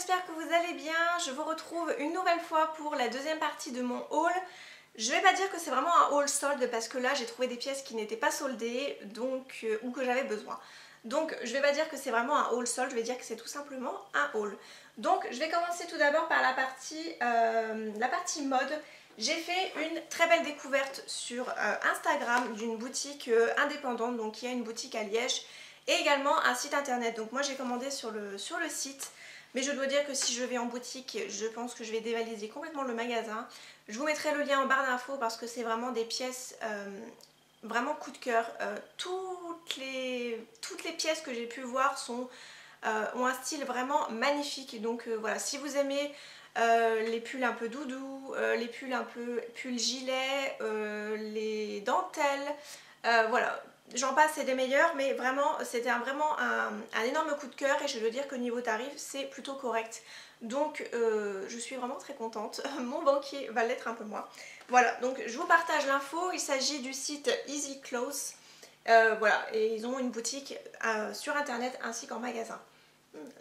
j'espère que vous allez bien. Je vous retrouve une nouvelle fois pour la deuxième partie de mon haul. Je vais pas dire que c'est vraiment un haul solde parce que là j'ai trouvé des pièces qui n'étaient pas soldées donc, ou que j'avais besoin. Donc je vais pas dire que c'est vraiment un haul solde, je vais dire que c'est tout simplement un haul. Donc je vais commencer tout d'abord par la partie mode. J'ai fait une très belle découverte sur Instagram d'une boutique indépendante, donc il y a une boutique à Liège et également un site internet. Donc moi j'ai commandé sur le site, mais je dois dire que si je vais en boutique, je pense que je vais dévaliser complètement le magasin. Je vous mettrai le lien en barre d'infos parce que c'est vraiment des pièces vraiment coup de cœur. Toutes les pièces que j'ai pu voir ont un style vraiment magnifique. Donc voilà, si vous aimez les pulls un peu doudou, les pulls un peu pull gilet, les dentelles, voilà, j'en passe, c'est des meilleurs, mais vraiment c'était vraiment un énorme coup de cœur et je dois dire que niveau tarif c'est plutôt correct. Donc je suis vraiment très contente, mon banquier va l'être un peu moins. Voilà, donc je vous partage l'info, il s'agit du site Easy Clothes. Voilà, et ils ont une boutique sur internet ainsi qu'en magasin.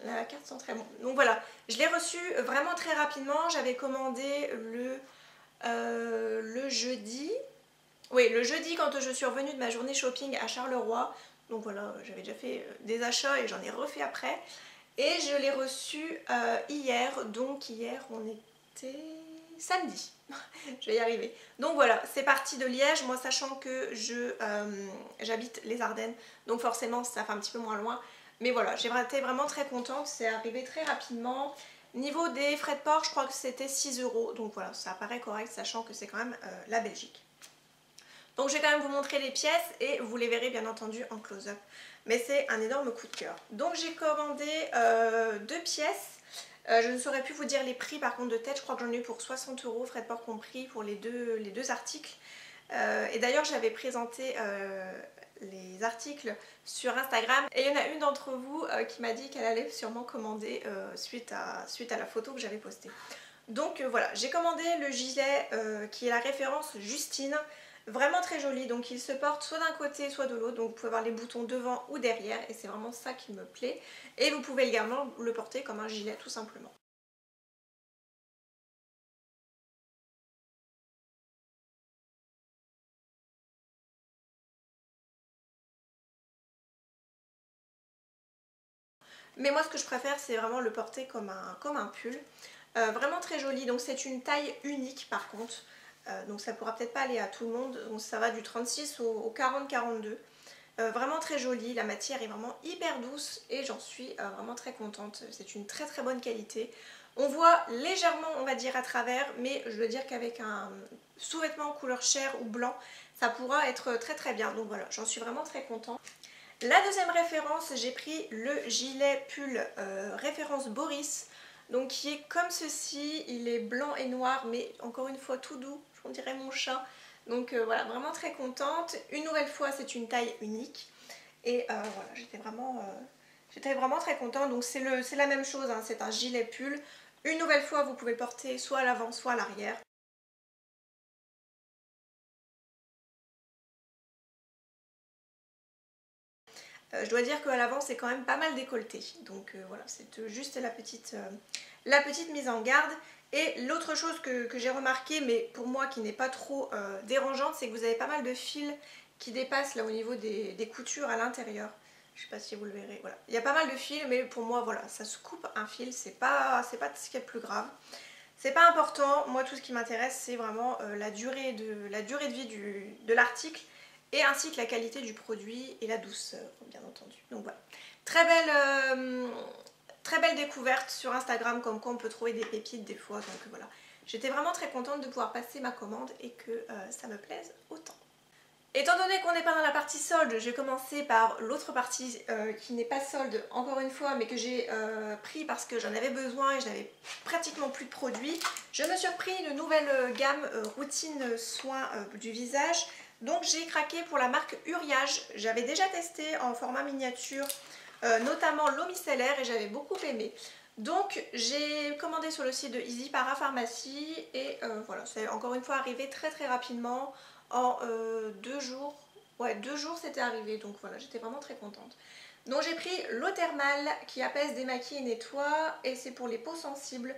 La carte sent très bon. Donc voilà, je l'ai reçu vraiment très rapidement. J'avais commandé le jeudi. Oui, le jeudi quand je suis revenue de ma journée shopping à Charleroi. Donc voilà, j'avais déjà fait des achats et j'en ai refait après. Et je l'ai reçu hier. Donc hier, on était samedi. Je vais y arriver. Donc voilà, c'est parti de Liège. Moi, sachant que j'habite les Ardennes, donc forcément, ça fait un petit peu moins loin. Mais voilà, j'ai été vraiment très contente. C'est arrivé très rapidement. Niveau des frais de port, je crois que c'était 6 €. Donc voilà, ça paraît correct, sachant que c'est quand même la Belgique. Donc je vais quand même vous montrer les pièces et vous les verrez bien entendu en close-up. Mais c'est un énorme coup de cœur. Donc j'ai commandé 2 pièces. Je ne saurais plus vous dire les prix par contre de tête. Je crois que j'en ai eu pour 60 €, frais de port compris, pour les deux articles. Et d'ailleurs j'avais présenté les articles sur Instagram. Et il y en a une d'entre vous qui m'a dit qu'elle allait sûrement commander suite à la photo que j'avais postée. Donc voilà, j'ai commandé le gilet qui est la référence Justine. Vraiment très joli, donc il se porte soit d'un côté soit de l'autre, donc vous pouvez avoir les boutons devant ou derrière et c'est vraiment ça qui me plaît. Et vous pouvez également le porter comme un gilet tout simplement. Mais moi ce que je préfère c'est vraiment le porter comme un pull. Vraiment très joli, donc c'est une taille unique par contre. Donc ça pourra peut-être pas aller à tout le monde, donc ça va du 36 au 40-42. Vraiment très joli, la matière est vraiment hyper douce et j'en suis vraiment très contente. C'est une très très bonne qualité. On voit légèrement on va dire à travers, mais je veux dire qu'avec un sous-vêtement couleur chair ou blanc, ça pourra être très très bien. Donc voilà, j'en suis vraiment très contente. La deuxième référence, j'ai pris le gilet pull référence Boris. Donc qui est comme ceci, il est blanc et noir mais encore une fois tout doux, on dirait mon chat. Donc voilà, vraiment très contente. Une nouvelle fois c'est une taille unique. Et voilà, j'étais vraiment très contente. Donc c'est la même chose, hein, c'est un gilet pull. Une nouvelle fois vous pouvez le porter soit à l'avant soit à l'arrière. Je dois dire qu'à l'avant c'est quand même pas mal décolleté, donc voilà, c'est juste la petite mise en garde. Et l'autre chose que j'ai remarqué, mais pour moi qui n'est pas trop dérangeante, c'est que vous avez pas mal de fils qui dépassent là au niveau des coutures à l'intérieur. Je sais pas si vous le verrez, voilà. Il y a pas mal de fils, mais pour moi voilà, ça se coupe un fil, c'est pas ce qui est le plus grave. C'est pas important, moi tout ce qui m'intéresse c'est vraiment la durée de vie de l'article et ainsi que la qualité du produit et la douceur bien entendu. Donc voilà, très belle découverte sur Instagram, comme quoi on peut trouver des pépites des fois, donc voilà. J'étais vraiment très contente de pouvoir passer ma commande et que ça me plaise autant. Étant donné qu'on n'est pas dans la partie solde, je vais commencer par l'autre partie qui n'est pas solde encore une fois, mais que j'ai pris parce que j'en avais besoin et je n'avais pratiquement plus de produits. Je me suis repris une nouvelle gamme routine soins du visage. Donc j'ai craqué pour la marque Uriage. J'avais déjà testé en format miniature, notamment l'eau micellaire et j'avais beaucoup aimé. Donc j'ai commandé sur le site de Easy Parapharmacie et voilà, c'est encore une fois arrivé très très rapidement. En 2 jours, ouais 2 jours c'était arrivé, donc voilà, j'étais vraiment très contente. Donc j'ai pris l'eau thermale qui apaise, démaquille et nettoie, et c'est pour les peaux sensibles,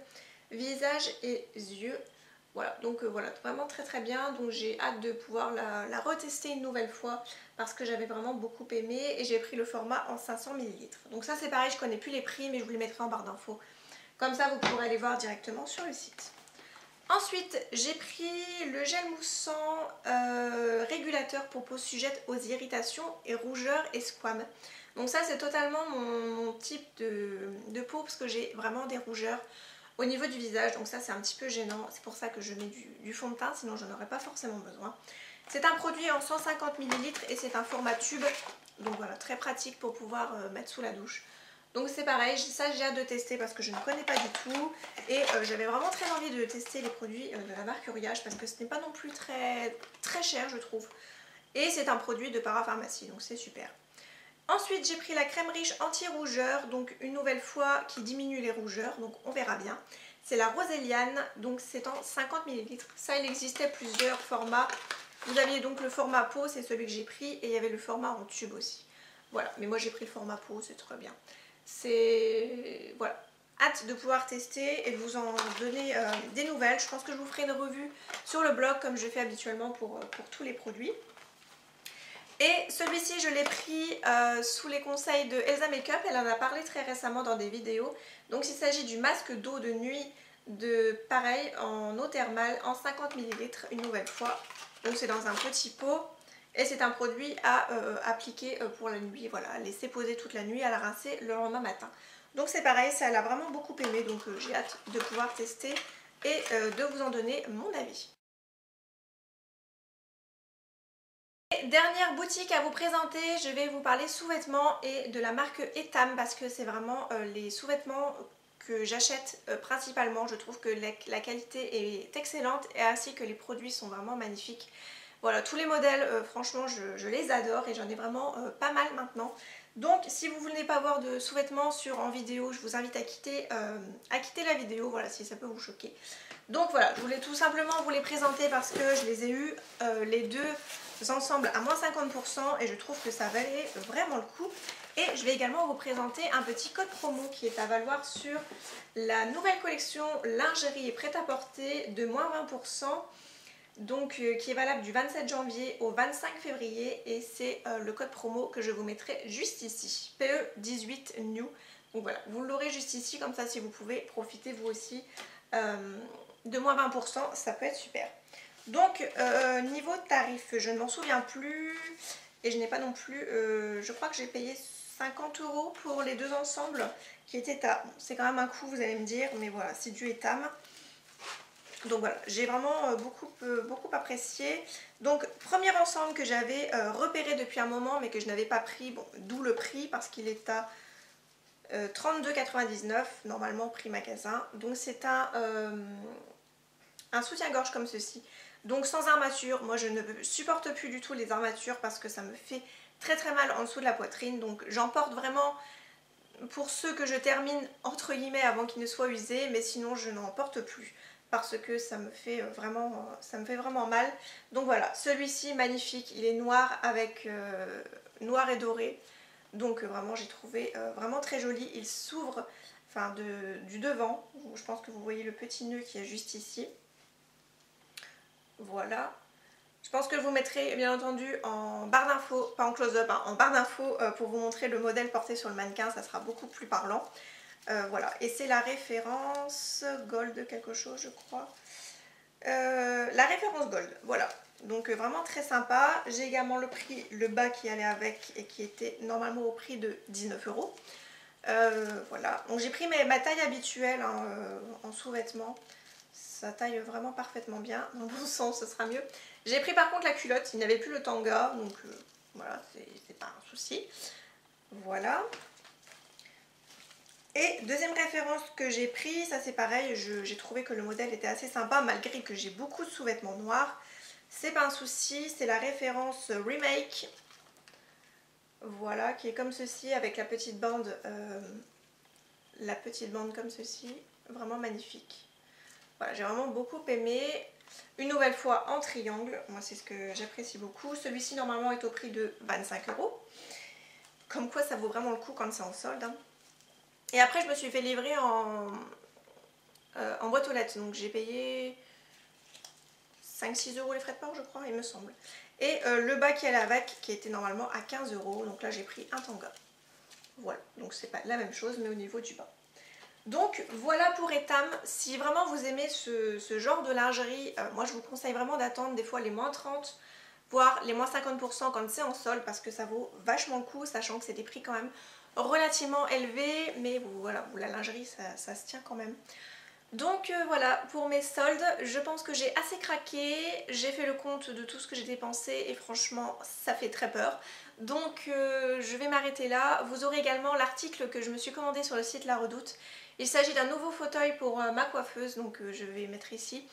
visage et yeux. Voilà, donc voilà, vraiment très très bien. Donc j'ai hâte de pouvoir la retester une nouvelle fois parce que j'avais vraiment beaucoup aimé, et j'ai pris le format en 500 ml. Donc ça c'est pareil, je connais plus les prix, mais je vous les mettrai en barre d'infos. Comme ça vous pourrez aller voir directement sur le site. Ensuite j'ai pris le gel moussant régulateur pour peau sujette aux irritations et rougeurs et squames. Donc ça c'est totalement mon type de peau, parce que j'ai vraiment des rougeurs au niveau du visage, donc ça c'est un petit peu gênant. C'est pour ça que je mets du fond de teint, sinon j'en aurais pas forcément besoin. C'est un produit en 150 ml et c'est un format tube, donc voilà, très pratique pour pouvoir mettre sous la douche. Donc c'est pareil, ça j'ai hâte de tester parce que je ne connais pas du tout, et j'avais vraiment très envie de tester les produits de la marque Uriage parce que ce n'est pas non plus très cher je trouve, et c'est un produit de parapharmacie, donc c'est super. Ensuite j'ai pris la crème riche anti-rougeur, donc une nouvelle fois qui diminue les rougeurs, donc on verra bien. C'est la Roséliane, donc c'est en 50 ml. Ça il existait plusieurs formats. Vous aviez donc le format peau, c'est celui que j'ai pris, et il y avait le format en tube aussi. Voilà, mais moi j'ai pris le format peau, c'est très bien. C'est... voilà. Hâte de pouvoir tester et de vous en donner des nouvelles. Je pense que je vous ferai une revue sur le blog comme je fais habituellement pour tous les produits. Et celui-ci je l'ai pris sous les conseils de Elsa Makeup, elle en a parlé très récemment dans des vidéos. Donc il s'agit du masque d'eau de nuit pareil en eau thermale en 50 ml une nouvelle fois. Donc c'est dans un petit pot et c'est un produit à appliquer pour la nuit, voilà, à laisser poser toute la nuit, à la rincer le lendemain matin. Donc c'est pareil, ça elle a vraiment beaucoup aimé, donc j'ai hâte de pouvoir tester et de vous en donner mon avis. Dernière boutique à vous présenter, je vais vous parler sous-vêtements et de la marque Etam parce que c'est vraiment les sous-vêtements que j'achète principalement. Je trouve que la qualité est excellente et ainsi que les produits sont vraiment magnifiques. Voilà, tous les modèles, franchement, je les adore et j'en ai vraiment pas mal maintenant. Donc si vous ne voulez pas voir de sous-vêtements en vidéo, je vous invite à quitter la vidéo, voilà, si ça peut vous choquer. Donc voilà, je voulais tout simplement vous les présenter parce que je les ai eus les deux ensemble à moins 50% et je trouve que ça valait vraiment le coup. Et je vais également vous présenter un petit code promo qui est à valoir sur la nouvelle collection lingerie et prêt-à-porter de moins 20%. Donc qui est valable du 27 janvier au 25 février et c'est le code promo que je vous mettrai juste ici, PE18 New. Donc voilà, vous l'aurez juste ici, comme ça si vous pouvez profiter vous aussi de moins 20%, ça peut être super. Donc niveau tarif, je ne m'en souviens plus et je n'ai pas non plus, je crois que j'ai payé 50 € pour les deux ensembles qui étaient à, c'est quand même un coût vous allez me dire, mais voilà, c'est du Etam. Donc voilà, j'ai vraiment beaucoup apprécié. Donc premier ensemble que j'avais repéré depuis un moment mais que je n'avais pas pris, bon, d'où le prix parce qu'il est à 32,99 normalement prix magasin. Donc c'est un soutien-gorge comme ceci. Donc sans armature, moi je ne supporte plus du tout les armatures parce que ça me fait très mal en dessous de la poitrine. Donc j'en porte vraiment pour ceux que je termine entre guillemets avant qu'ils ne soient usés, mais sinon je n'en porte plus parce que ça me fait vraiment mal. Donc voilà, celui-ci magnifique, il est noir avec noir et doré. Donc vraiment j'ai trouvé vraiment très joli. Il s'ouvre enfin du devant. Je pense que vous voyez le petit nœud qui est juste ici. Voilà. Je pense que je vous mettrai bien entendu en barre d'infos, pas en close-up, hein, en barre d'infos pour vous montrer le modèle porté sur le mannequin, ça sera beaucoup plus parlant. Voilà, et c'est la référence Gold quelque chose je crois. La référence Gold, voilà. Donc vraiment très sympa. J'ai également le bas qui allait avec et qui était normalement au prix de 19 €. Voilà, donc j'ai pris ma taille habituelle hein, en sous-vêtements. Ça taille vraiment parfaitement bien, dans le bon sens ce sera mieux. J'ai pris par contre la culotte, il n'y avait plus le tanga, donc voilà, c'est pas un souci. Voilà. Et deuxième référence que j'ai pris, ça c'est pareil, j'ai trouvé que le modèle était assez sympa malgré que j'ai beaucoup de sous-vêtements noirs. C'est pas un souci, c'est la référence Remake. Voilà, qui est comme ceci avec la petite bande comme ceci, vraiment magnifique. Voilà, j'ai vraiment beaucoup aimé. Une nouvelle fois en triangle, moi c'est ce que j'apprécie beaucoup. Celui-ci normalement est au prix de 25 €. Comme quoi ça vaut vraiment le coup quand c'est en solde. Hein. Et après je me suis fait livrer en boîte aux lettres. Donc j'ai payé 5-6 € les frais de port je crois il me semble. Et le bas qui allait avec qui était normalement à 15 €. Donc là j'ai pris un tanga. Voilà, donc c'est pas la même chose mais au niveau du bas. Donc voilà pour Etam, si vraiment vous aimez ce genre de lingerie, moi je vous conseille vraiment d'attendre des fois les moins 30, voire les moins 50% quand c'est en solde parce que ça vaut vachement le coup, sachant que c'est des prix quand même relativement élevés, mais voilà, la lingerie ça se tient quand même. Donc voilà, pour mes soldes, je pense que j'ai assez craqué, j'ai fait le compte de tout ce que j'ai dépensé et franchement ça fait très peur. Donc je vais m'arrêter là. Vous aurez également l'article que je me suis commandé sur le site La Redoute. Il s'agit d'un nouveau fauteuil pour ma coiffeuse, donc je vais mettre ici.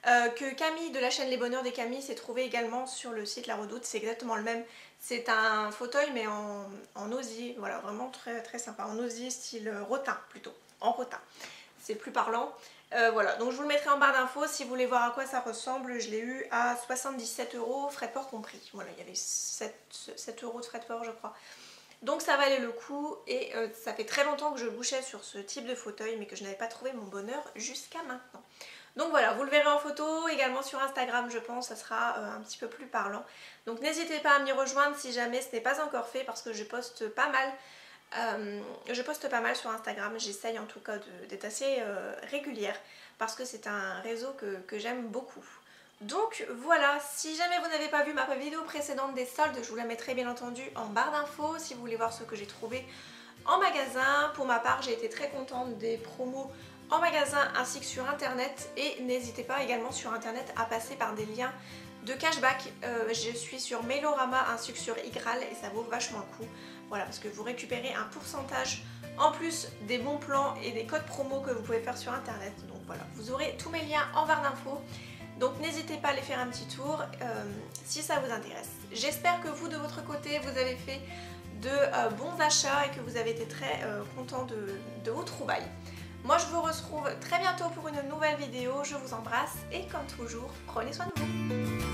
Que Camille de la chaîne Les Bonheurs des Camille s'est trouvé également sur le site La Redoute, c'est exactement le même. C'est un fauteuil mais en osier, voilà, vraiment très très sympa, en osier style rotin plutôt, en rotin. C'est plus parlant. Voilà, donc je vous le mettrai en barre d'infos si vous voulez voir à quoi ça ressemble. Je l'ai eu à 77 €, frais de port compris. Voilà, il y avait 7 € de frais de port je crois. Donc ça valait le coup et ça fait très longtemps que je bouchais sur ce type de fauteuil mais que je n'avais pas trouvé mon bonheur jusqu'à maintenant. Donc voilà, vous le verrez en photo, également sur Instagram je pense, ça sera un petit peu plus parlant. Donc n'hésitez pas à m'y rejoindre si jamais ce n'est pas encore fait parce que je poste pas mal. Sur Instagram, j'essaye en tout cas d'être assez régulière parce que c'est un réseau que j'aime beaucoup. Donc voilà, si jamais vous n'avez pas vu ma vidéo précédente des soldes, je vous la mettrai bien entendu en barre d'infos si vous voulez voir ce que j'ai trouvé en magasin. Pour ma part, j'ai été très contente des promos en magasin ainsi que sur internet et n'hésitez pas également sur internet à passer par des liens de cashback. Je suis sur Mailorama ainsi que sur Igral et ça vaut vachement le coup. Voilà, parce que vous récupérez un pourcentage en plus des bons plans et des codes promo que vous pouvez faire sur internet. Donc voilà, vous aurez tous mes liens en barre d'infos. Donc n'hésitez pas à aller faire un petit tour si ça vous intéresse. J'espère que vous de votre côté vous avez fait de bons achats et que vous avez été très contents de vos trouvailles. Moi je vous retrouve très bientôt pour une nouvelle vidéo, je vous embrasse et comme toujours, prenez soin de vous.